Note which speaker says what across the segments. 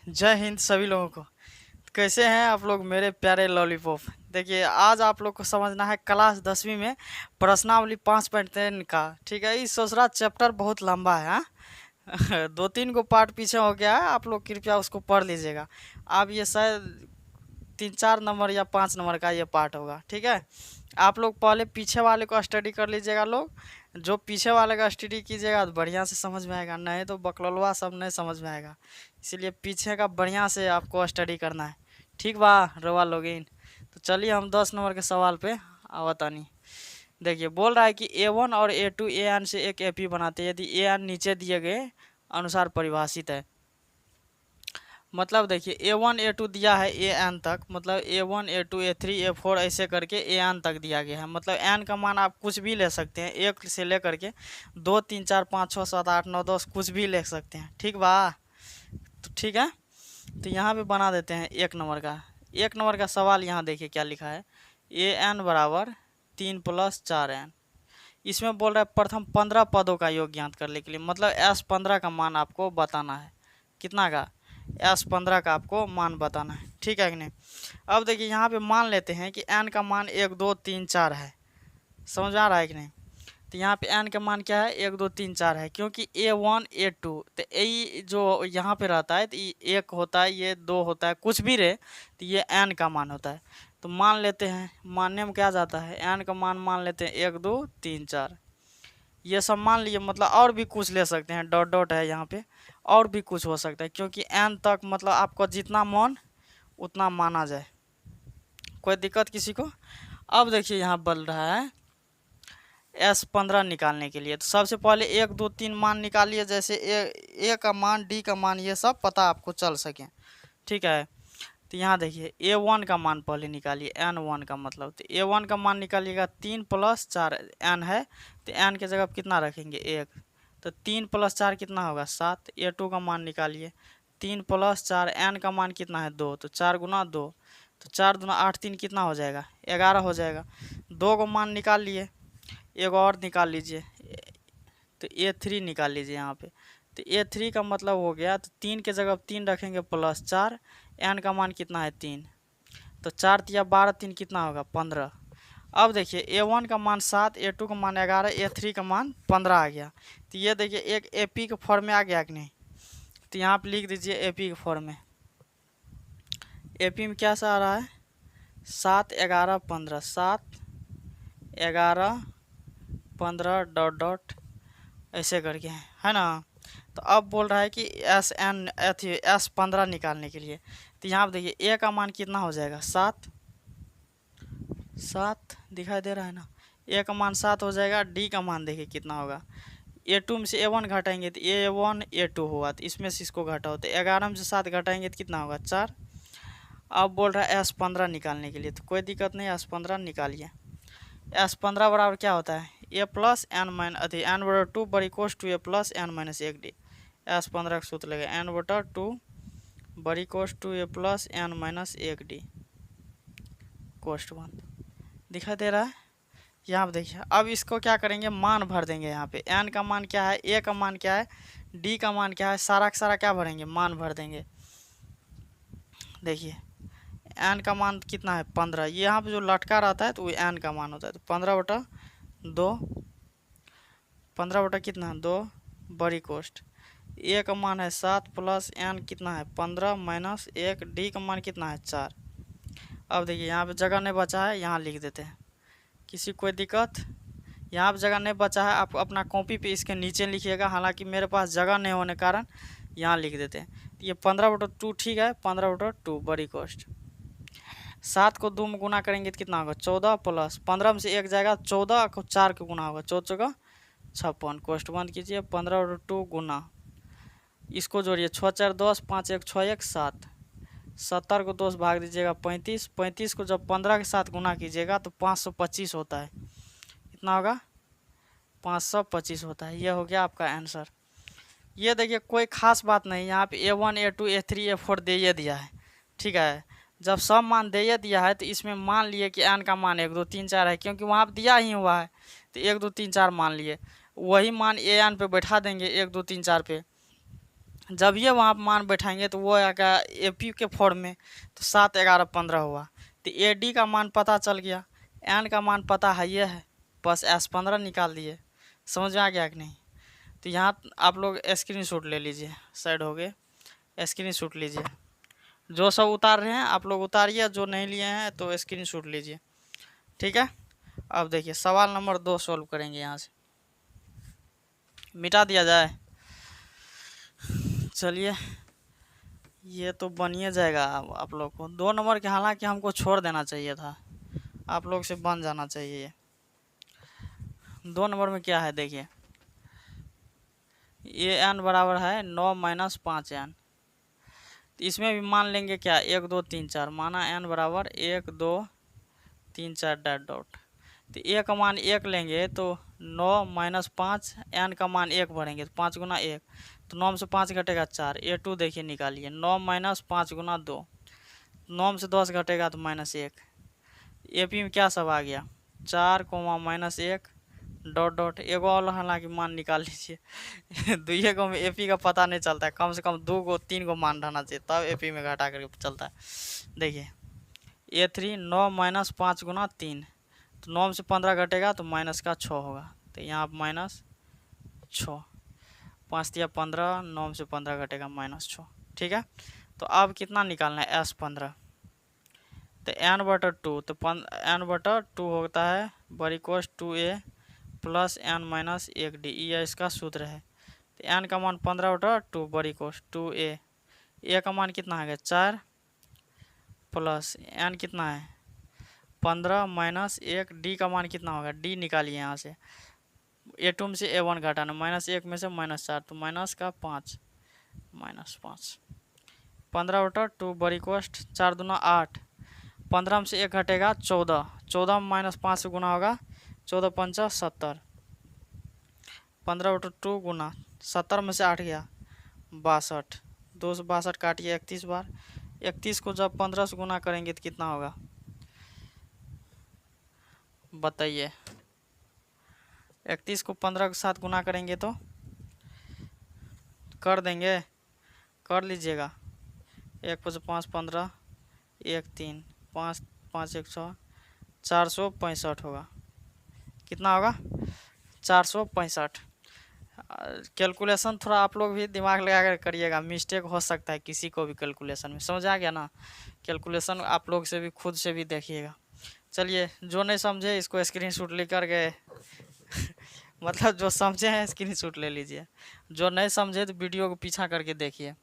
Speaker 1: जय हिंद सभी लोगों को। कैसे हैं आप लोग मेरे प्यारे लॉलीपॉप। देखिए आज आप लोग को समझना है क्लास 10वीं में प्रश्नावली 5.3 का। ठीक है, इस दूसरा चैप्टर बहुत लंबा है हाँ? दो तीन को पार्ट पीछे हो गया है, आप लोग कृपया उसको पढ़ लीजिएगा। अब ये शायद 3-4 नंबर या 5 नंबर का ये पार्ट होगा। ठीक है, आप लोग पहले पीछे वाले को स्टडी कर लीजिएगा। लोग जो पीछे वाले का स्टडी कीजिएगा तो बढ़िया से समझ में आएगा, नहीं तो बकलवा सब नहीं समझ में आएगा। इसीलिए पीछे का बढ़िया से आपको स्टडी करना है। ठीक बा रवा लोगिन। तो चलिए हम 10 नंबर के सवाल पे आवतानी। देखिए बोल रहा है कि A1 और A2 ए एन से एक AP बनाते हैं यदि ए एन नीचे दिए गए अनुसार परिभाषित है। मतलब देखिए A1 A2 दिया है AN तक, मतलब A1 A2 A3 A4 ऐसे करके AN तक दिया गया है। मतलब N का मान आप कुछ भी ले सकते हैं, 1 से लेकर के 2 3 4 5 6 7 8 9 10 कुछ भी ले सकते हैं। ठीक बा, तो ठीक है। तो यहाँ पे बना देते हैं 1 नंबर का। 1 नंबर का सवाल यहाँ देखिए क्या लिखा है। AN बराबर 3+4N। इसमें बोल रहा है प्रथम 15 पदों का योग ज्ञात करने के लिए, मतलब S15 का मान आपको बताना है। कितना का? S15 का आपको मान बताना है। ठीक है कि नहीं। अब देखिए यहाँ पे मान लेते हैं कि N का मान 1 2 3 4 है। समझ आ रहा है कि नहीं। तो यहाँ पे N का मान क्या है, 1 2 3 4 है, क्योंकि A1 A2 तो ये जो यहाँ पे रहता है तो ये 1 होता है, ये 2 होता है, कुछ भी रहे तो ये N का मान होता है। तो मान लेते हैं, मानने में क्या जाता है, N का मान लेते हैं 1 2 3 4। ये सब मान लिए, मतलब और भी कुछ ले सकते हैं, डॉट डॉट है यहाँ पे, और भी कुछ हो सकता है, क्योंकि N तक मतलब आपको जितना मन उतना माना जाए। कोई दिक्कत किसी को। अब देखिए यहाँ बोल रहा है S15 निकालने के लिए, तो सबसे पहले 1 2 3 मान निकालिए, जैसे ए का मान D का मान ये सब पता आपको चल सके। ठीक है, तो यहाँ देखिए A1 का मान पहले निकालिए, N1 का मतलब, तो A1 का मान निकालिएगा 3+4 N है, तो N के जगह कितना रखेंगे 1, तो 3+4 कितना होगा 7। A2 का मान निकालिए, 3+4 N का मान कितना है 2, तो 4 गुना 2, तो 4 दूना 8 3 कितना हो जाएगा 11 हो जाएगा। 2 को मान निकाल लिए, एक और निकाल लीजिए, तो A3 निकाल लीजिए यहाँ पे। तो A3 का मतलब हो गया, तो 3 के जगह 3 रखेंगे +4, N का मान कितना है 3, तो 4 तिया 12 3 कितना होगा 15। अब देखिए A1 का मान 7, A2 का मान 11, A3 का मान 15 आ गया। तो ये देखिए एक AP के फॉर्म में आ गया कि नहीं। तो यहाँ पे लिख दीजिए AP के फॉर्म में। AP में क्या सा आ रहा है 7 11 15, 7 11 15 डॉट डॉट ऐसे करके है ना। तो अब बोल रहा है कि S15 निकालने के लिए, तो यहाँ पे देखिए A का मान कितना हो जाएगा 7, 7 दिखाई दे रहा है ना। A का मान 7 हो जाएगा। D का मान देखिए कितना होगा, A2 में से A1 घटाएंगे तो A1 A2 होगा, तो इसमें से इसको घटाओ, तो 11 में से 7 घटाएंगे तो कितना होगा 4। अब बोल रहा है S15 निकालने के लिए, तो कोई दिक्कत नहीं, S15 निकालिए। S15 बराबर क्या होता है A plus n minus N बटा 2 बड़ी कोस 2A plus N minus 1D। S15 का सूत्र लगेगा N बटा 2 बड़ी कोस 2A plus N minus 1D कोस्ट 1। दिखाई दे रहा है। यहाँ पे देखिए अब इसको क्या करेंगे, मान भर देंगे। यहाँ पे N का मान क्या है, A का मान क्या है, D का मान क्या है, सारा का सारा क्या भरेंगे, मान भर देंगे। देखिए N का मान कितना है 15, ये यहाँ पे जो लटका रहता है तो वो N का मान होता है, तो 15/2, 15 कितना 2 बड़ी कोस्ट। A का मान है 7 प्लस N कितना है 15 माइनस 1, D का मान कितना है 4। अब देखिए यहाँ पे जगह नहीं बचा है, यहाँ लिख देते हैं। किसी कोई दिक्कत। यहाँ पे जगह नहीं बचा है, आप अपना कॉपी पे इसके नीचे लिखिएगा, हालांकि मेरे पास जगह नहीं होने कारण यहाँ लिख देते हैं। तो ये 15/2 ठीक है, 15/2 बड़ी कोस्ट। 7 को 2 में गुना करेंगे तो कितना होगा 14 प्लस 15 में से 1 जाएगा 14 को 4 के गुना होगा 14 56 कोष्ट बंद कीजिए। 15/2 गुना, इसको जोड़िए 6 4 10 5 1 6 1 7, 70 को 2 से भाग दीजिएगा 35, 35 को जब 15 के साथ गुना कीजिएगा तो 525 होता है। कितना होगा 525 होता है। ये हो गया आपका आंसर। ये देखिए कोई खास बात नहीं, यहाँ पे A1 A2 A3 A4 दे दिया है। ठीक है, जब सब मान दे दिया है तो इसमें मान लिए कि N का मान 1 2 3 4 है, क्योंकि वहाँ पे दिया ही हुआ है, तो 1 2 3 4 मान लिए, वही मान AN पे बैठा देंगे 1 2 3 4 पे। जब ये वहाँ मान बैठाएंगे तो वो आएगा AP के फॉर्म में, तो 7, 11, 15 हुआ। तो AD का मान पता चल गया, N का मान पता है ये है, बस S15 निकाल दिए। समझ में आ गया कि नहीं? तो यहाँ आप लोग स्क्रीनशॉट ले लीजिए, साइड हो गए, स्क्रीनशॉट लीजिए। जो सब उतार रहे हैं आप लोग उतारिए, जो नहीं लिए हैं तो स्क्रीनशॉट लीजिए, ठीक है। अब देखिए सवाल नंबर 2 सॉल्व करेंगे। यहाँ से मिटा दिया जाए, चलिए ये तो बनिए जाएगा आप लोग को 2 नंबर के, हालांकि हमको छोड़ देना चाहिए था, आप लोग से बन जाना चाहिए। 2 नंबर में क्या है देखिए, ये n बराबर है 9 - 5n। इसमें भी मान लेंगे क्या 1 2 3 4, माना n बराबर 1 2 3 4 डॉट डॉट। तो a का मान 1 लेंगे तो 9 - 5, n का मान 1 भरेंगे तो 5 गुना 1, तो 9 में से 5 घटेगा 4। A2 देखिए निकालिए, 9 - 5 गुना 2, 9 में से 10 घटेगा तो -1। AP में क्या सब आ गया 4, -1 डॉट डॉट। एगो और हालांकि मान निकाल लीजिए दुइये को में AP का पता नहीं चलता है, कम से कम 2 गो 3 गो मान रहना चाहिए तब AP में घटा करके चलता है। देखिए A3 9 - 5 गुना 3, तो 9 में से 15 घटेगा तो माइनस का 6 होगा, तो यहाँ -6, 5 तिया 15, 9 में से 15 घटेगा -6, ठीक है। तो अब कितना निकालना है S15, तो n/2, तो n/2 होता है बड़ी कोस 2a प्लस n - 1d, यह इसका सूत्र है। तो n का मान 15/2 बड़ी कोस 2a, a का मान कितना है 4 प्लस n कितना है 15 - 1, d का मान कितना होगा, d निकालिए यहाँ से, A2 में से A1 घटाना, -1 में से -4, तो -5, -5, 15/2 बड़ी कोस्ट 4 दूना 8, 15 में से 1 घटेगा 14, 14 में -5 से गुना होगा, 14 पंचा 70, 15/2 गुना 70 में से 8 गया 62, 2 से 62 काटिए 31 बार, 31 को जब 15 से गुना करेंगे तो कितना होगा बताइए। 31 को 15 के साथ गुना करेंगे तो कर देंगे, कर लीजिएगा, 1 + 5 15, 1 3 5 5 1 6, 465 होगा। कितना होगा 465। कैलकुलेशन थोड़ा आप लोग भी दिमाग लगा कर करिएगा, मिस्टेक हो सकता है किसी को भी कैलकुलेशन में, समझ आ गया ना। कैलकुलेशन आप लोग से भी खुद से भी देखिएगा। चलिए जो नहीं समझे इसको स्क्रीनशॉट लेकर गए मतलब जो समझे हैं स्क्रीनशॉट ले लीजिए, जो नहीं समझे तो वीडियो को पीछा करके देखिए।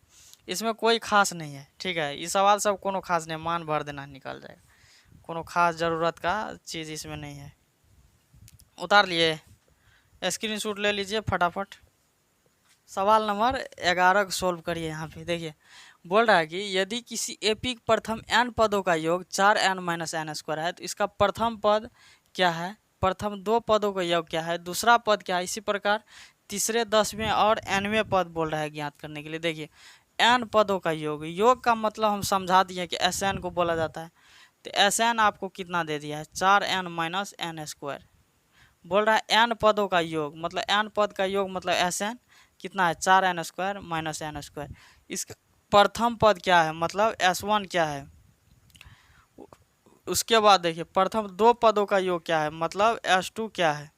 Speaker 1: इसमें कोई खास नहीं है, ठीक है। ये सवाल सब कोनो खास नहीं, मान भर देना निकल जाएगा, कोनो खास ज़रूरत का चीज़ इसमें नहीं है। उतार लिए, स्क्रीनशॉट ले लीजिए फटाफट। सवाल नंबर 11 को सोल्व करिए। यहाँ पे देखिए बोल रहा है कि यदि किसी AP प्रथम n पदों का योग 4n - n² है तो इसका प्रथम पद क्या है, प्रथम 2 पदों का योग क्या है, दूसरा पद क्या है, इसी प्रकार तीसरे 10वें और nवें पद बोल रहा है ज्ञात करने के लिए। देखिए n पदों का योग, योग का मतलब हम समझा दिए कि Sn को बोला जाता है। तो Sn आपको कितना दे दिया है 4n - n², बोल रहा है n पदों का योग, मतलब n पद का योग मतलब Sn कितना है 4n² - n²। इसका प्रथम पद क्या है मतलब S1 क्या है, उसके बाद देखिए प्रथम 2 पदों का योग क्या है मतलब S2 क्या है।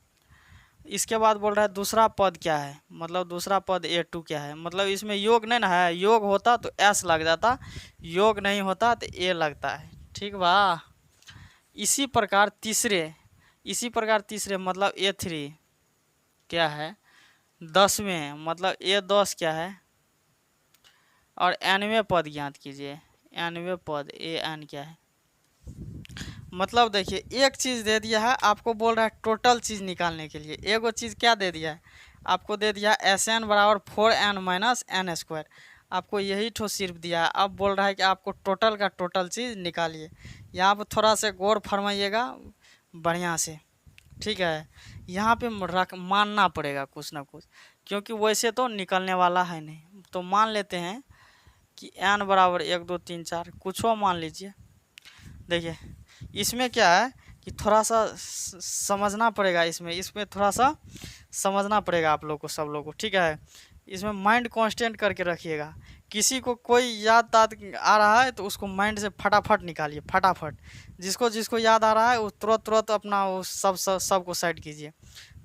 Speaker 1: इसके बाद बोल रहा है दूसरा पद क्या है, मतलब दूसरा पद A2 क्या है। मतलब इसमें योग नहीं ना है, योग होता तो S लग जाता, योग नहीं होता तो A लगता है, ठीक बा। इसी प्रकार तीसरे मतलब A3 क्या है 10वें, मतलब A10 क्या है, और nवें पद ज्ञात कीजिए, nवें पद An क्या है। मतलब देखिए एक चीज़ दे दिया है आपको, बोल रहा है टोटल चीज़ निकालने के लिए। एगो चीज़ क्या दे दिया है आपको, दे दिया Sn बराबर 4n - n², आपको यही ठो सिर्फ दिया है। अब बोल रहा है कि आपको टोटल का टोटल चीज़ निकालिए। यहाँ पर थोड़ा सा गौर फरमाइएगा बढ़िया से, ठीक है। यहाँ पे मानना पड़ेगा कुछ ना कुछ, क्योंकि वैसे तो निकलने वाला है नहीं। तो मान लेते हैं कि n बराबर 1 2 3 4 कुछ हो मान लीजिए। देखिए इसमें क्या है कि थोड़ा सा समझना पड़ेगा, इसमें थोड़ा सा समझना पड़ेगा आप लोग को, सब लोग को, ठीक है। इसमें माइंड कांस्टेंट करके रखिएगा। किसी को कोई याद आ रहा है तो उसको माइंड से फटाफट निकालिए, फटाफट। जिसको जिसको याद आ रहा है वो तुरंत तुरंत अपना वो सब को साइड कीजिए,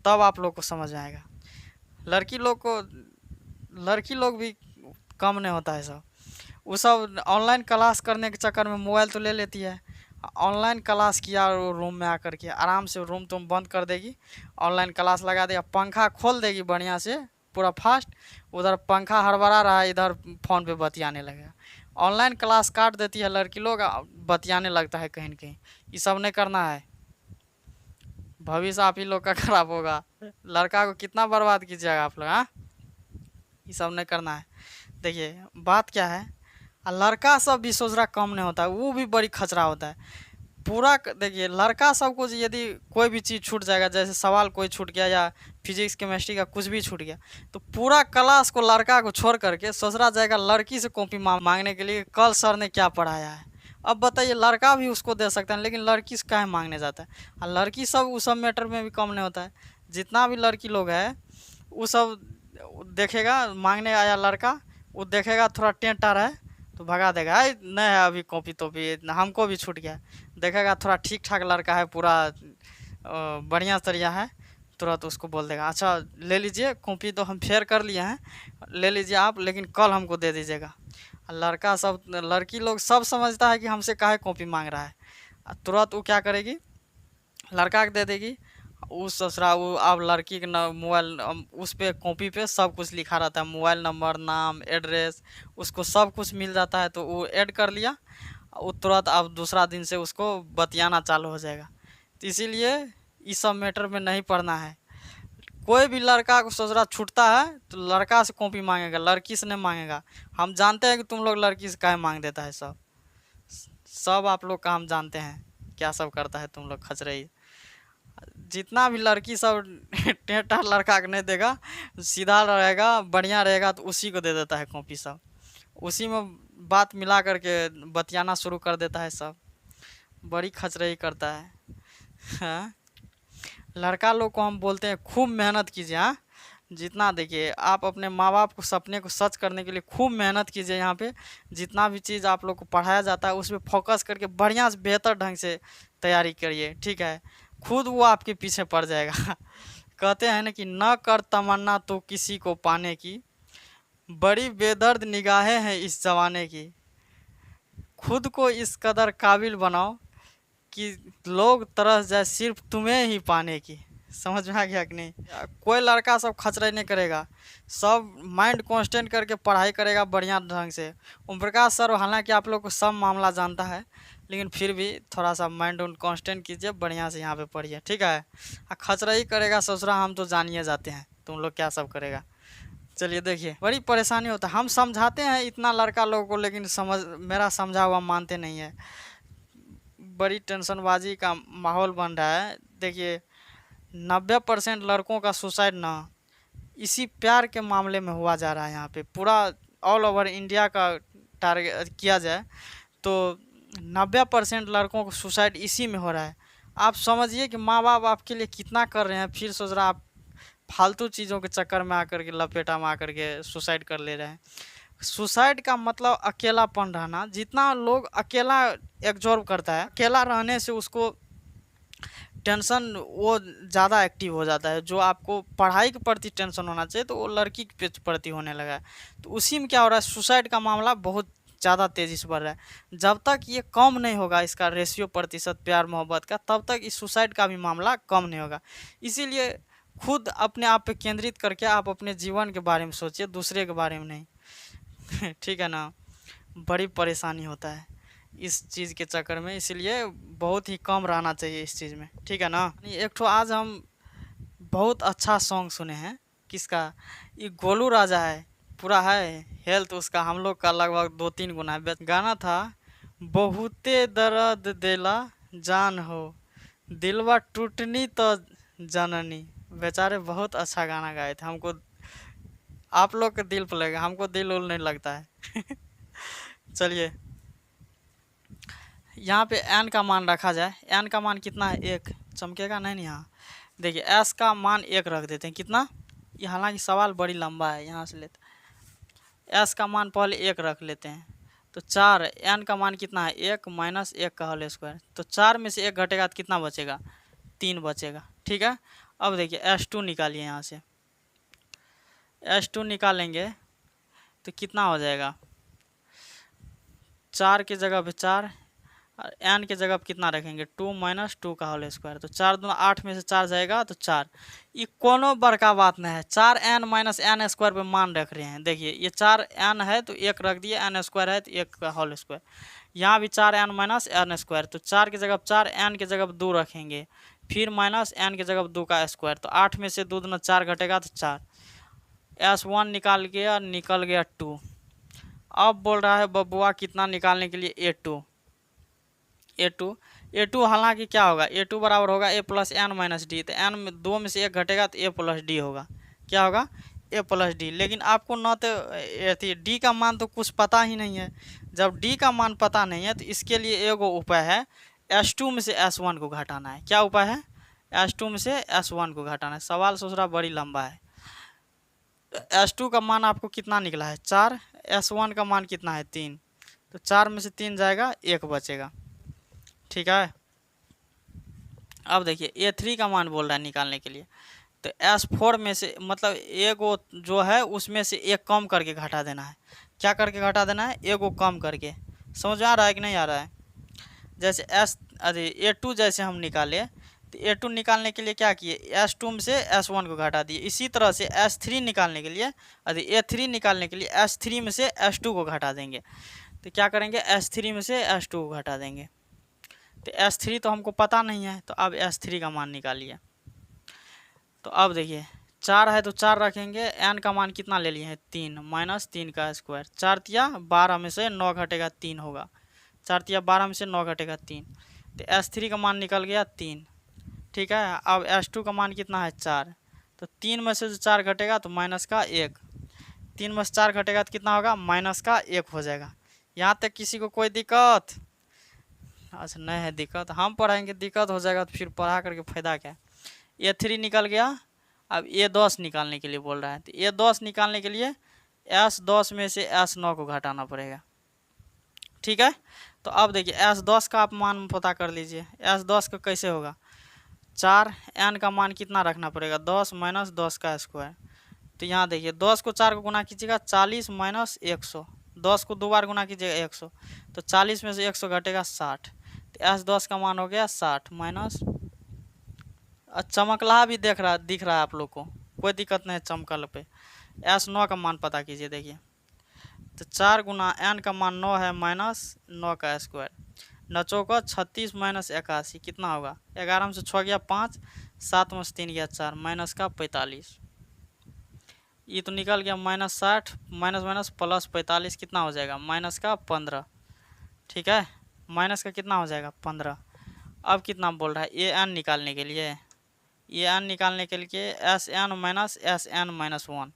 Speaker 1: तब आप लोग को समझ में आएगा। लड़की लोग भी कम नहीं होता है सब। वो सब ऑनलाइन क्लास करने के चक्कर में मोबाइल तो ले लेती है। ऑनलाइन क्लास किया और रूम में आकर के आराम से रूम तुम बंद कर देगी, ऑनलाइन क्लास लगा देगा, पंखा खोल देगी बढ़िया से पूरा फास्ट, उधर पंखा हड़बड़ा रहा है, इधर फ़ोन पे बतियाने लगेगा। ऑनलाइन क्लास काट देती है लड़की लोग, बतियाने लगता है कहीं न कहीं। ये सब नहीं करना है, भविष्य आप ही लोग का खराब होगा। लड़का को कितना बर्बाद कीजिएगा आप लोग, हाँ? ये सब नहीं करना है। देखिए बात क्या है, लड़का सब भी सोच रहा कम नहीं होता है, वो भी बड़ी खचरा होता है पूरा। देखिए लड़का सबको यदि कोई भी चीज़ छूट जाएगा, जैसे सवाल कोई छूट गया या फिजिक्स केमिस्ट्री का कुछ भी छूट गया, तो पूरा क्लास को लड़का को छोड़ करके सोचरा जाएगा लड़की से कॉपी मांगने के लिए, कल सर ने क्या पढ़ाया है। अब बताइए, लड़का भी उसको दे सकता है, लेकिन लड़की से काहे मांगने जाता है। और लड़की सब उस सब मैटर में भी कम नहीं होता है। जितना भी लड़की लोग है वो सब देखेगा, मांगने आया लड़का, वो देखेगा थोड़ा टेंट आ रहा है तो भगा देगा, अरे नहीं है अभी कॉपी तो भी, हमको भी छूट गया। देखेगा थोड़ा ठीक ठाक लड़का है, पूरा बढ़िया तरिया है, तुरंत उसको बोल देगा अच्छा ले लीजिए, कॉपी तो हम फेयर कर लिए हैं, ले लीजिए आप, लेकिन कल हमको दे दीजिएगा। लड़का सब, लड़की लोग सब समझता है कि हमसे काहे कॉपी मांग रहा है, तुरंत वो क्या करेगी, लड़का के दे देगी। उस ससुरा वो अब लड़की के मोबाइल, उस पे कॉपी पे सब कुछ लिखा रहता है, मोबाइल नंबर, नाम, एड्रेस, उसको सब कुछ मिल जाता है। तो वो ऐड कर लिया, वो तुरंत अब दूसरा दिन से उसको बतियाना चालू हो जाएगा। तो इसीलिए इस सब मैटर में नहीं पढ़ना है। कोई भी लड़का को ससुरा छूटता है तो लड़का से कॉपी मांगेगा, लड़की से नहीं मांगेगा। हम जानते हैं कि तुम लोग लड़की से काहे मांग देता है, सब आप लोग का हम जानते हैं क्या सब करता है तुम लोग खचरई। जितना भी लड़की सब टेंटा लड़का को नहीं देगा, सीधा रहेगा, बढ़िया रहेगा तो उसी को दे देता है कॉपी सब, उसी में बात मिला करके बतियाना शुरू कर देता है सब, बड़ी खचरई करता है। हाँ? लड़का लोग को हम बोलते हैं खूब मेहनत कीजिए। हाँ, जितना देखिए आप अपने माँ बाप को सपने को सच करने के लिए खूब मेहनत कीजिए। यहाँ पे जितना भी चीज़ आप लोग को पढ़ाया जाता है उस पर फोकस करके बढ़िया से बेहतर ढंग से तैयारी करिए, ठीक है? खुद वो आपके पीछे पड़ जाएगा। कहते हैं ना कि न कर तमन्ना तो किसी को पाने की, बड़ी बेदर्द निगाहें हैं इस जमाने की। खुद को इस कदर काबिल बनाओ कि लोग तरस जाए सिर्फ तुम्हें ही पाने की। समझ में आ गया कि नहीं? कोई लड़का सब खचराई नहीं करेगा, सब माइंड कांस्टेंट करके पढ़ाई करेगा बढ़िया ढंग से। ओम प्रकाश सर हालांकि आप लोग को सब मामला जानता है, लेकिन फिर भी थोड़ा सा माइंड कांस्टेंट कीजिए, बढ़िया से यहाँ पे पढ़िए, ठीक है? खचराई करेगा ससुरा हम तो जानिए जाते हैं तुम लोग क्या सब करेगा। चलिए देखिए बड़ी परेशानी होता है, हम समझाते हैं इतना लड़का लोगों को, लेकिन मेरा समझा हुआ मानते नहीं है। बड़ी टेंशनबाजी का माहौल बन रहा है। देखिए 90% लड़कों का सुसाइड ना इसी प्यार के मामले में हुआ जा रहा है। यहाँ पे पूरा ऑल ओवर इंडिया का टारगेट किया जाए तो 90% लड़कों को सुसाइड इसी में हो रहा है। आप समझिए कि माँ बाप आपके लिए कितना कर रहे हैं, फिर सोच रहा आप फालतू चीज़ों के चक्कर में आकर के, लपेटा में आकर के सुसाइड कर ले रहे हैं। सुसाइड का मतलब अकेलापन रहना। जितना लोग अकेला एब्जॉर्ब करता है, अकेला रहने से उसको टेंशन वो ज़्यादा एक्टिव हो जाता है। जो आपको पढ़ाई के प्रति टेंशन होना चाहिए तो वो लड़की के प्रति होने लगा है। तो उसी में क्या हो रहा है, सुसाइड का मामला बहुत ज़्यादा तेज़ी से बढ़ रहा है। जब तक ये कम नहीं होगा इसका रेशियो प्रतिशत प्यार मोहब्बत का, तब तक इस सुसाइड का भी मामला कम नहीं होगा। इसीलिए खुद अपने आप पे केंद्रित करके आप अपने जीवन के बारे में सोचिए, दूसरे के बारे में नहीं। ठीक है ना? बड़ी परेशानी होता है इस चीज़ के चक्कर में, इसलिए बहुत ही कम रहना चाहिए इस चीज़ में, ठीक है ना? एक ठो आज हम बहुत अच्छा सॉन्ग सुने हैं, किसका? ये गोलू राजा है, पूरा है हेल्थ उसका हम लोग का लगभग 2-3 गुना है। गाना था बहुते दर्द देला जान हो, दिलवा टूटनी तो जननी। बेचारे बहुत अच्छा गाना गाए थे। हमको आप लोग के दिल पर लगा, हमको दिल उल नहीं लगता है। चलिए यहाँ पे एन का मान रखा जाए। एन का मान कितना है? 1 चमकेगा नहीं यहाँ। देखिए एस का मान 1 रख देते हैं, कितना? ये हालांकि सवाल बड़ी लंबा है, यहाँ से लेते एस का मान पहले 1 रख लेते हैं। तो 4 एन का मान कितना है 1 माइनस 1 का होल स्क्वायर। तो 4 में से 1 घटेगा तो कितना बचेगा 3 बचेगा। ठीक है, अब देखिए S2 निकालिए। यहाँ से S2 निकालेंगे तो कितना हो जाएगा 4 की जगह पे 4 और एन के जगह पे कितना रखेंगे 2 माइनस 2 का होल स्क्वायर। तो 4 दूना 8 में से 4 जाएगा तो 4। ये कोनो बड़का बात नहीं है, 4 एन माइनस एन स्क्वायर पे मान रख रहे हैं। देखिए ये 4 एन है तो 1 रख दिए, एन स्क्वायर है तो 1 का होल स्क्वायर। यहाँ भी 4 एन माइनस एन स्क्वायर, तो 4 की जगह 4 एन की जगह 2 रखेंगे, फिर माइनस एन की जगह 2 का स्क्वायर। तो 8 में से 2 दूना 4 घटेगा तो 4। S1 निकाल गया, निकल गया 2। अब बोल रहा है बबुआ कितना निकालने के लिए A2 हालांकि क्या होगा A2 बराबर होगा A plus n minus D. तो एन में 2 में से 1 घटेगा तो A प्लस डी होगा। क्या होगा A प्लस डी। लेकिन आपको न तो डी का मान तो कुछ पता ही नहीं है। जब डी का मान पता नहीं है तो इसके लिए एगो उपाय है, S2 में से S1 को घटाना है। क्या उपाय है S2 में से S1 को घटाना है। सवाल सोचना बड़ी लंबा है। S2 का मान आपको कितना निकला है 4, S1 का मान कितना है 3। तो 4 में से 3 जाएगा 1 बचेगा। ठीक है, अब देखिए A3 का मान बोल रहा है निकालने के लिए। तो S4 में से मतलब एगो जो है उसमें से 1 कम करके घटा देना है। क्या करके घटा देना है एगो कम करके। समझ आ रहा है कि नहीं आ रहा है। जैसे A2 जैसे हम निकाले तो A2 निकालने के लिए क्या किए S2 में से S1 को घटा दिए। इसी तरह से S3 निकालने के लिए A3 निकालने के लिए S3 में से S2 को घटा देंगे। तो क्या करेंगे S3 में से S2 को घटा देंगे। तो S3 तो हमको पता नहीं है, तो अब S3 का मान निकालिए। तो अब देखिए 4 है तो 4 रखेंगे, n का मान कितना ले लिए हैं 3 माइनस 3 का स्क्वायर। 4 तिया 12 में से 9 घटेगा 3 होगा। 4 तिया 12 में से 9 घटेगा 3। तो S3 का मान निकल गया 3। ठीक है, अब S2 का मान कितना है 4। तो 3 में से जो 4 घटेगा तो माइनस का 1। 3 में से 4 घटेगा तो कितना होगा माइनस का 1 हो जाएगा। यहाँ तक किसी को कोई दिक्कत? अच्छा नहीं है दिक्कत, हम पढ़ाएंगे दिक्कत हो जाएगा तो फिर पढ़ा करके फ़ायदा क्या। A3 निकल गया। अब A10 निकालने के लिए बोल रहा है। तो A10 निकालने के लिए S10 में से S9 को घटाना पड़ेगा। ठीक है, तो अब देखिए S10 का आप मान पता कर लीजिए। S10 का कैसे होगा 4 n का मान कितना रखना पड़ेगा 10 माइनस 10 का स्क्वायर। तो यहाँ देखिए 10 को 4 को गुना कीजिएगा 40 माइनस 100। 10 को 2 बार गुना कीजिएगा 100। तो 40 में से 100 घटेगा 60। तो S10 का मान हो गया 60 माइनस। चमकला भी दिख रहा है आप लोग को, कोई दिक्कत नहीं है चमकल पे। S9 का मान पता कीजिए। देखिए तो 4 गुना n का मान 9 है माइनस 9 का स्क्वायर। नचो का 36 माइनस 81 कितना होगा 11 में से 6 गया 5, 7 में से 3 गया 4, माइनस का 45। ये तो निकल गया माइनस 60 माइनस माइनस प्लस 45 कितना हो जाएगा माइनस का 15। ठीक है, माइनस का कितना हो जाएगा 15। अब कितना बोल रहा है an निकालने के लिए। an निकालने के लिए Sn माइनस Sn माइनस 1।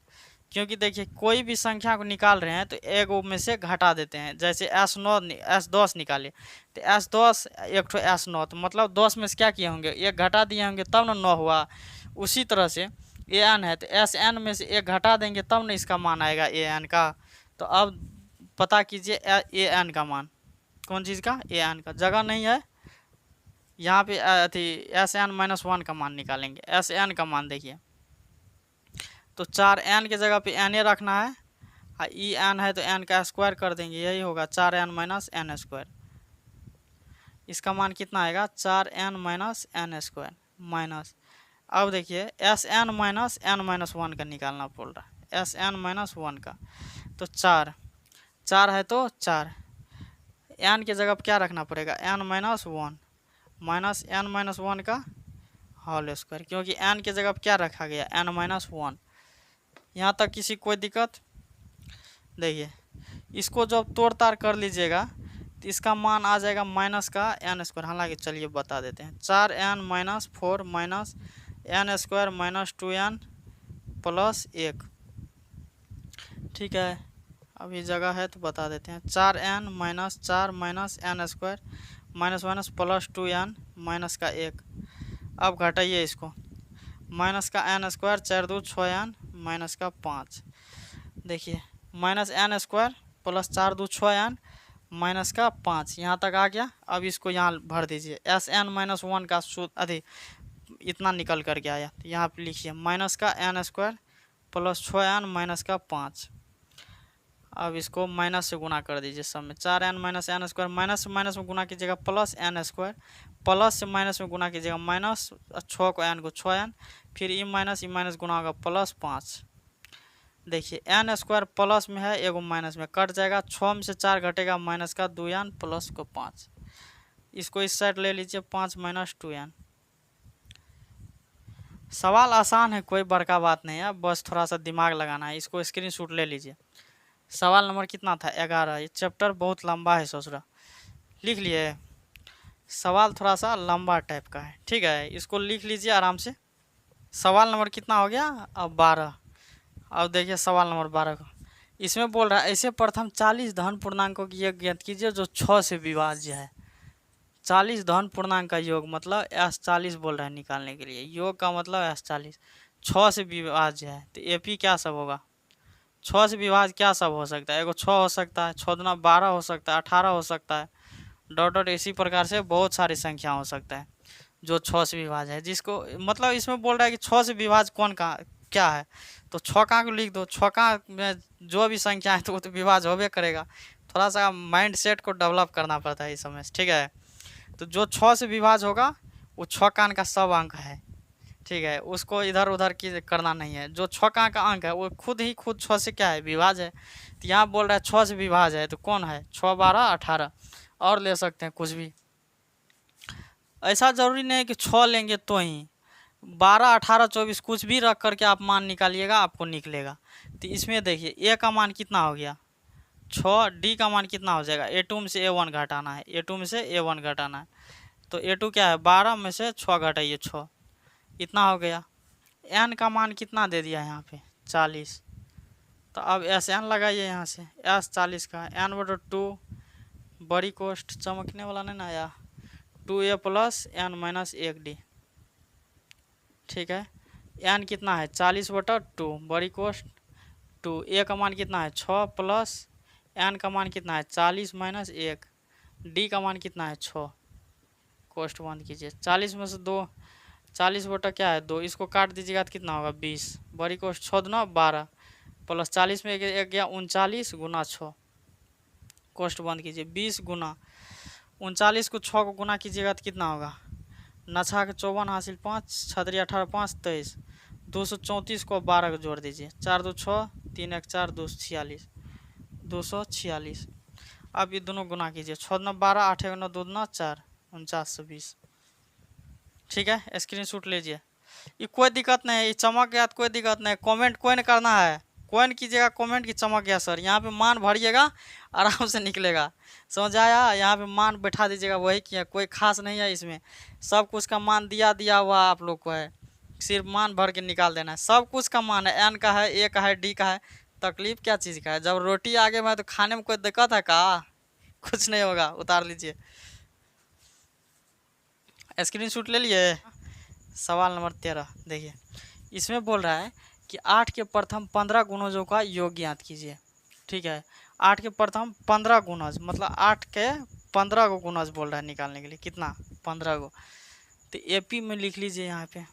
Speaker 1: क्योंकि देखिए कोई भी संख्या को निकाल रहे हैं तो एगो में से घटा देते हैं। जैसे S10 निकाले तो S10 एक ठो S9, तो मतलब 10 में से क्या किए होंगे एक घटा दिए होंगे तब ना 9 हुआ। उसी तरह से an है तो Sn में से एक घटा देंगे तब ना इसका मान आएगा an का। तो अब पता कीजिए an का मान, कौन चीज़ का an का जगह नहीं है यहाँ पे Sn माइनस 1 का मान निकालेंगे। Sn का मान देखिए तो 4 n के जगह पे n रखना है और ई n है तो n का स्क्वायर कर देंगे, यही होगा 4n माइनस n स्क्वायर। इसका मान कितना आएगा 4n minus n square minus. अब देखिए Sn माइनस n माइनस 1 का निकालना बोल रहा है, Sn माइनस 1 का। तो 4 है तो 4 n के जगह पे क्या रखना पड़ेगा n minus 1 minus n minus 1 का होल स्क्वायर, क्योंकि n के जगह पे क्या रखा गया n माइनस 1। यहाँ तक किसी कोई दिक्कत? देखिए इसको जब तोड़ ताड़ कर लीजिएगा तो इसका मान आ जाएगा माइनस का n स्क्वायर। हालांकि चलिए बता देते हैं 4n minus 4 minus n square minus 2n plus 1। ठीक है, अभी जगह है तो बता देते हैं 4n minus 4 minus n square minus minus plus 2n minus का 1। अब घटाइए इसको, माइनस का एन स्क्वायर 4 2 6 एन माइनस का 5। देखिए minus n square plus 4 2 6 n minus का 5 यहाँ तक आ गया। अब इसको यहाँ भर दीजिए, एस एन माइनस 1 का सूत्र अधिक इतना निकल करके आया। तो यहाँ पे लिखिए माइनस का n square plus 6 n minus का 5। अब इसको माइनस से गुना कर दीजिए सब में, 4 n minus n square, minus से माइनस में गुना कीजिएगा प्लस एन स्क्वायर, प्लस से माइनस में गुना कीजिएगा माइनस 6 को एन को 6 एन, फिर ई माइनस गुना होगा प्लस 5। देखिए एन स्क्वायर प्लस में है, एगो माइनस में कट जाएगा, 6 में से 4 घटेगा माइनस का 2 एन प्लस को 5। इसको इस साइड ले लीजिए 5 माइनस 2 एन। सवाल आसान है, कोई बड़का बात नहीं है, बस थोड़ा सा दिमाग लगाना है। इसको स्क्रीनशॉट ले लीजिए। सवाल नंबर कितना था? 11। ये चैप्टर बहुत लंबा है ससुरा, लिख लिए। सवाल थोड़ा सा लंबा टाइप का है, ठीक है, इसको लिख लीजिए आराम से। सवाल नंबर कितना हो गया? अब 12। अब देखिए सवाल नंबर 12 का, इसमें बोल रहा है ऐसे प्रथम 40 धन पूर्णांकों की योग ज्ञात कीजिए जो 6 से विभाज्य है। 40 धन पूर्णांक का योग मतलब S40 बोल रहा है निकालने के लिए। योग का मतलब S40 6 से विभाज्य है, तो AP क्या सब होगा? 6 से विभाज्य क्या सब हो सकता है? एगो 6 हो सकता है, 6 दूना 12 हो सकता है, 18 हो सकता है, डॉट डॉट इसी प्रकार से बहुत सारी संख्या हो सकता है जो 6 से विभाज्य है। जिसको मतलब इसमें बोल रहा है कि 6 से विभाज्य कौन का क्या है, तो 6 का को लिख दो। 6 का में जो भी संख्या है तो वो तो विभाज्य होबे करेगा। थोड़ा सा माइंड सेट को डेवलप करना पड़ता है इस समय, ठीक है। तो जो 6 से विभाज्य होगा वो 6 का अंक का सब अंक है, ठीक है, उसको इधर उधर की करना नहीं है। जो 6 का अंक है वो खुद 6 से क्या है? विभाज्य है। तो यहाँ बोल रहा है 6 से विभाज्य है, तो कौन है? 6 12 18 और ले सकते हैं कुछ भी। ऐसा जरूरी नहीं है कि 6 लेंगे तो ही, 12 18 24 कुछ भी रख करके आप मान निकालिएगा, आपको निकलेगा। तो इसमें देखिए ए का मान कितना हो गया? 6। डी का मान कितना हो जाएगा? A2 में से A1 घटाना है, A2 में से A1 घटाना है। तो A2 क्या है? 12 में से 6 घटाइए 6, इतना हो गया। एन का मान कितना दे दिया यहाँ पे? 40। तो अब एस एन लगाइए यहाँ से, S40 का n/2 बड़ी कोष्ट चमकने वाला नहीं ना आया, 2a plus n minus 1d, ठीक है। एन कितना है? 40/2 बड़ी कोष्ट 2, ए का मान कितना है? 6 प्लस एन का मान कितना है? 40 माइनस 1, डी का मान कितना है? 6। कोष्ट बंद कीजिए, 40 में से 2, 40 बटा क्या है? 2, इसको काट दीजिएगा तो कितना होगा? 20 बड़ी कोष्ट 6 दूना 12 प्लस 40 में एक गया 39 गुना 6, कोष्ट बंद कीजिए। 20 गुना 39 को 6 को गुना कीजिएगा तो कितना होगा? नछा के 54 हासिल 5, छतरी 18 5 23, 234 को 12 को जोड़ दीजिए, 4 2 6 3 1 4 246, 246। अब ये दोनों गुना कीजिए, 6 9 12 8 1 9 2 9 4 4920, ठीक है। स्क्रीनशॉट लीजिए। ये कोई दिक्कत नहीं है, ये चमक गया तो कोई दिक्कत नहीं, कमेंट कोई नहीं करना है, कोई नहीं कीजिएगा कमेंट की चमक गया सर। यहाँ पे मान भरिएगा आराम से निकलेगा, समझ आया? यहाँ पे मान बैठा दीजिएगा, वही किया, कोई खास नहीं है इसमें। सब कुछ का मान दिया हुआ आप लोग को है, सिर्फ मान भर के निकाल देना है। सब कुछ का मान है, एन का है, ए का है, डी का है। तकलीफ क्या चीज़ का है? जब रोटी आगे में है तो खाने में कोई दिक्कत है का? कुछ नहीं होगा, उतार लीजिए। स्क्रीनशॉट ले लिए। सवाल नंबर 13 देखिए, इसमें बोल रहा है कि 8 के प्रथम 15 गुणजों का योग ज्ञात कीजिए, ठीक है। 8 के प्रथम 15 गुणज मतलब 8 के 15 को गुणज बोल रहा है निकालने के लिए, कितना? 15 को। तो AP में लिख लीजिए यहाँ पे।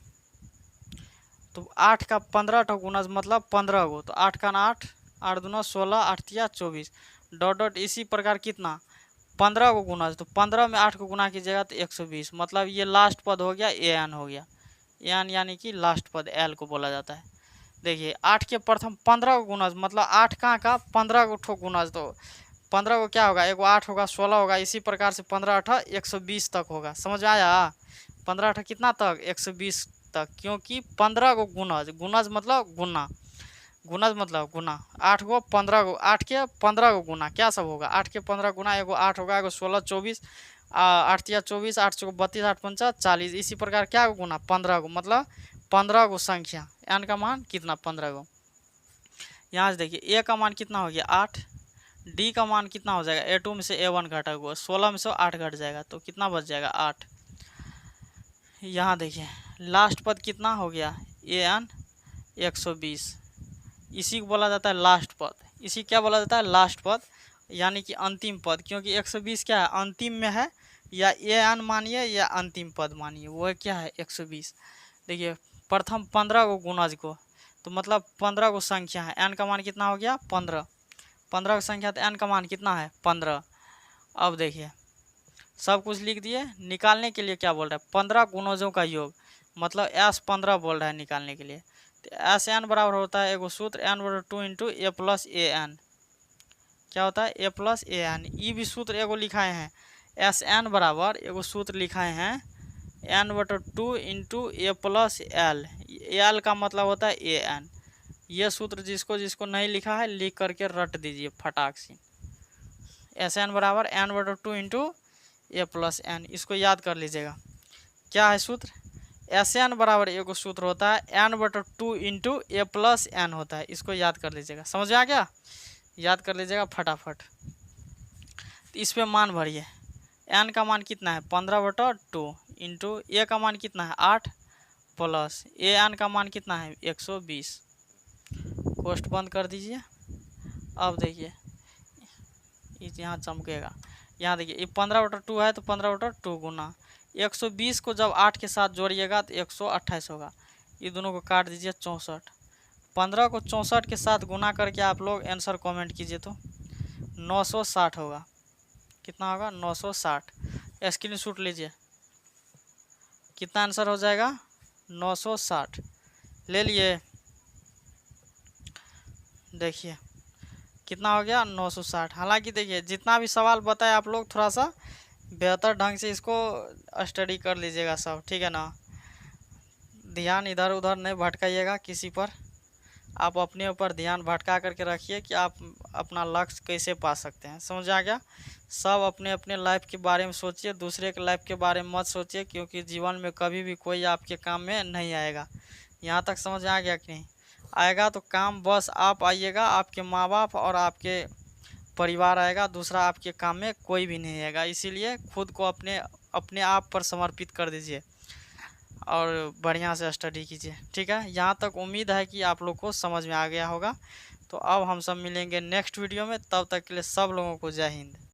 Speaker 1: तो 8 का 15 ठो गुणज मतलब 15 को, तो 8 का 8 8 दूना 16 8 तिया 24 डॉट डॉट इसी प्रकार कितना? 15 को गुना, तो 15 में 8 को गुना कीजिएगा तो 120, मतलब ये लास्ट पद हो गया, एन हो गया। एन यानी कि लास्ट पद एल को बोला जाता है। देखिए 8 के प्रथम 15 को गुना मतलब 8 कहाँ का? 15 को ठो गुना, तो 15 को क्या होगा? एगो 8 होगा 16 होगा, इसी प्रकार से 15 8 120 तक होगा। समझ में आया? 15 8 कितना तक? 120 तक, क्योंकि 15 को गुनज, गुनज मतलब गुना, गुणज मतलब गुना। 8 को 15 को, 8 के 15 को गुना क्या सब होगा? 8 के 15 गुना, एगो 8 होगा, एगो 16 24 8 तिया 24 8 चौको 32 8 पंचा 40, इसी प्रकार क्या को गुना? 15 को, मतलब 15 को संख्या। एन का मान कितना? 15 को। यहाँ से देखिए ए का मान कितना हो गया? 8। डी का मान कितना हो जाएगा? A2 में से A1 घटा हुआ, 16 में से 8 घट जाएगा, तो कितना बच जाएगा? 8। यहाँ देखिए लास्ट पद कितना हो गया? an 120, इसी को बोला जाता है लास्ट पद। इसी क्या बोला जाता है? लास्ट पद, यानी कि अंतिम पद, क्योंकि 120 क्या है? अंतिम में है, या an मानिए या अंतिम पद मानिए, वो क्या है? 120। देखिए प्रथम 15 को गुणज को, तो मतलब 15 को संख्या है, n का मान कितना हो गया? 15। 15 की संख्या, तो n का मान कितना है? 15। अब देखिए सब कुछ लिख दिए। निकालने के लिए क्या बोल रहा है? 15 गुणजों का योग, मतलब S15 बोल रहा है निकालने के लिए। तो SN बराबर होता है एगो सूत्र n बराबर 2 into A plus A N. क्या होता है? ए प्लस ए एन। ये भी सूत्र एगो लिखाए हैं, SN बराबर एगो सूत्र लिखाए हैं n बटर 2 इंटू ए प्लस एल। एल का मतलब होता है ए एन। ये सूत्र जिसको जिसको नहीं लिखा है लिख करके रट दीजिए फटाक से। SN बराबर n बटर 2 इंटू ए प्लस एन, इसको याद कर लीजिएगा। क्या है सूत्र? SN बराबर एगो सूत्र होता है n बटर 2 इंटू ए प्लस एन होता है, इसको याद कर लीजिएगा। समझ में आ गया? याद कर लीजिएगा फटाफट। तो इस पे मान भरिए। n का मान कितना है? 15 बटा 2 इंटू ए का मान कितना है? 8 प्लस ए एन का मान कितना है? 120। कोष्ट बंद कर दीजिए। अब देखिए यहाँ चमकेगा। यहाँ देखिए ये 15 बटा 2 है, तो 15 बटा 2 गुना 120 को जब 8 के साथ जोड़िएगा तो 128 होगा। ये दोनों को काट दीजिए 64। 15 को 64 के साथ गुना करके आप लोग आंसर कमेंट कीजिए तो 960 होगा। कितना होगा? 960। स्क्रीनशॉट लीजिए। कितना आंसर हो जाएगा? 960 ले लिए। देखिए कितना हो गया? 960। हालांकि देखिए जितना भी सवाल बताए आप लोग थोड़ा सा बेहतर ढंग से इसको स्टडी कर लीजिएगा सब, ठीक है ना? ध्यान इधर उधर नहीं भटकाइएगा किसी पर। आप अपने ऊपर ध्यान भटका करके रखिए कि आप अपना लक्ष्य कैसे पा सकते हैं। समझ आ गया? सब अपने अपने लाइफ के बारे में सोचिए, दूसरे के लाइफ के बारे में मत सोचिए, क्योंकि जीवन में कभी भी कोई आपके काम में नहीं आएगा। यहाँ तक समझ आ गया कि नहीं? आएगा तो काम बस आप आइएगा, आपके माँ बाप और आपके परिवार आएगा, दूसरा आपके काम में कोई भी नहीं आएगा। इसीलिए खुद को अपने अपने आप पर समर्पित कर दीजिए और बढ़िया से स्टडी कीजिए, ठीक है? यहाँ तक उम्मीद है कि आप लोग को समझ में आ गया होगा। तो अब हम सब मिलेंगे नेक्स्ट वीडियो में, तब तक के लिए सब लोगों को जय हिंद।